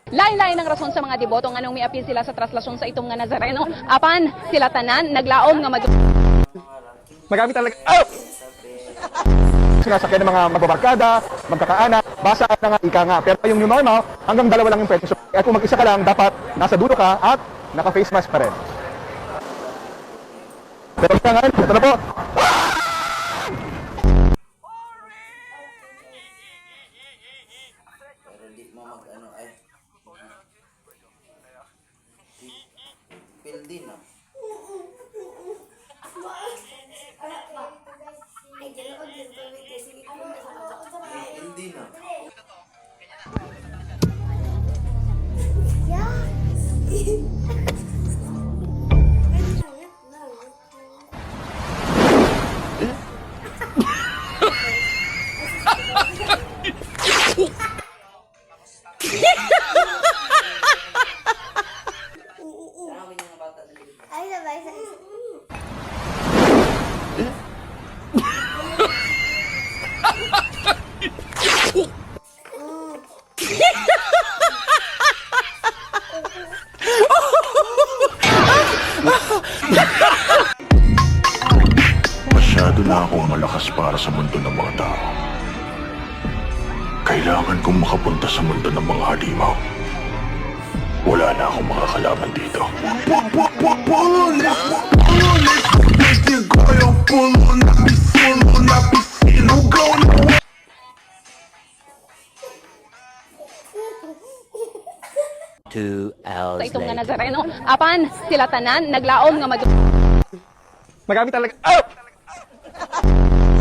Lain-lain ang rason sa mga deboto nga nung miapil sila sa traslasyon sa itong nga Nazareno. Apan sila tanan naglaom nga magamit talaga. Sinasakyan ng mga magbabarkada, magkakaanak, basa na nga ika nga. Pero yung new normal, hanggang dalawa lang yung pwede. So, at kung mag-isa ka lang, dapat nasa dulo ka at naka-face mask pa rin. Pero ito nga, ito na po. Pero di mo mag-ano ay feel din ah. Hindi na. Masyado na akong malakas para sa mundo ng mga tao. Kailangan kong makapunta sa mundo ng mga halimaw. Wala na akong makakalaban dito. sa itong nga Nazareno. Apan sila tanan naglaom nga Magamit talaga.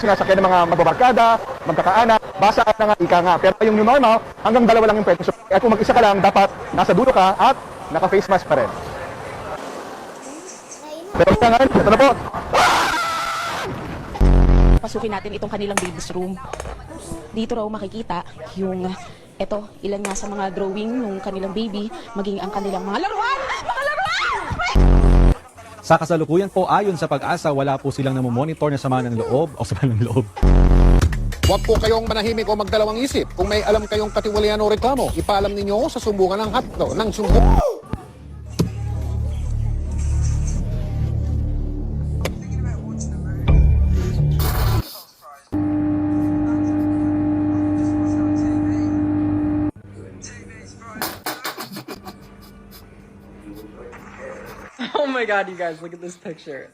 Sinasakyan ng mga magbabarkada, magkakaanak, basa na nga ika nga. Pero yung new normal, hanggang dalawa lang yung pwede. So, at kung mag-isa ka lang, dapat nasa dulo ka at naka-face mask pa rin. Pero ito nga, ito na po. Pasukin natin itong kanilang baby's room. Dito raw makikita yung ilan nga sa mga drawing ng kanilang baby, maging ang kanilang mga laruan! Mga laruan! Sa kasalukuyan po, ayon sa Pag-asa, wala po silang namomonitor na sama ng loob o sama ng loob. Huwag po kayong manahimik o magdalawang isip. Kung may alam kayong katiwalian o reklamo, ipaalam ninyo sa sumbungan ng hotline ng sumbungan. Oh my god, you guys, look at this picture.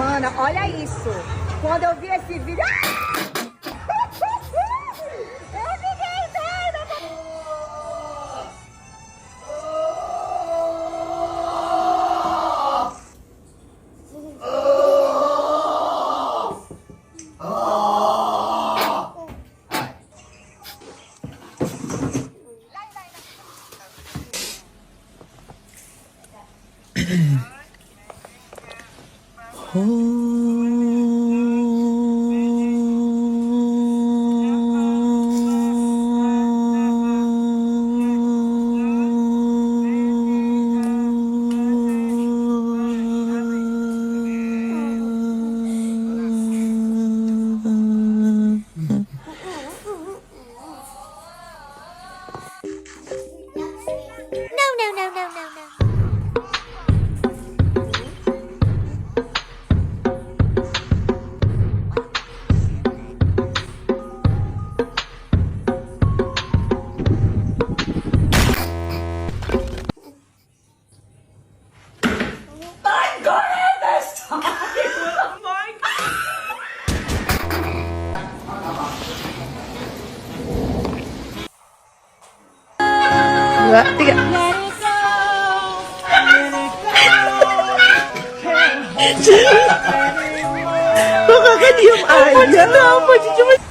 Mana, olha isso! Quando eu vi esse vídeo. Eu fiquei doida! Nga, tiga. Makakadiyam ay. Ano?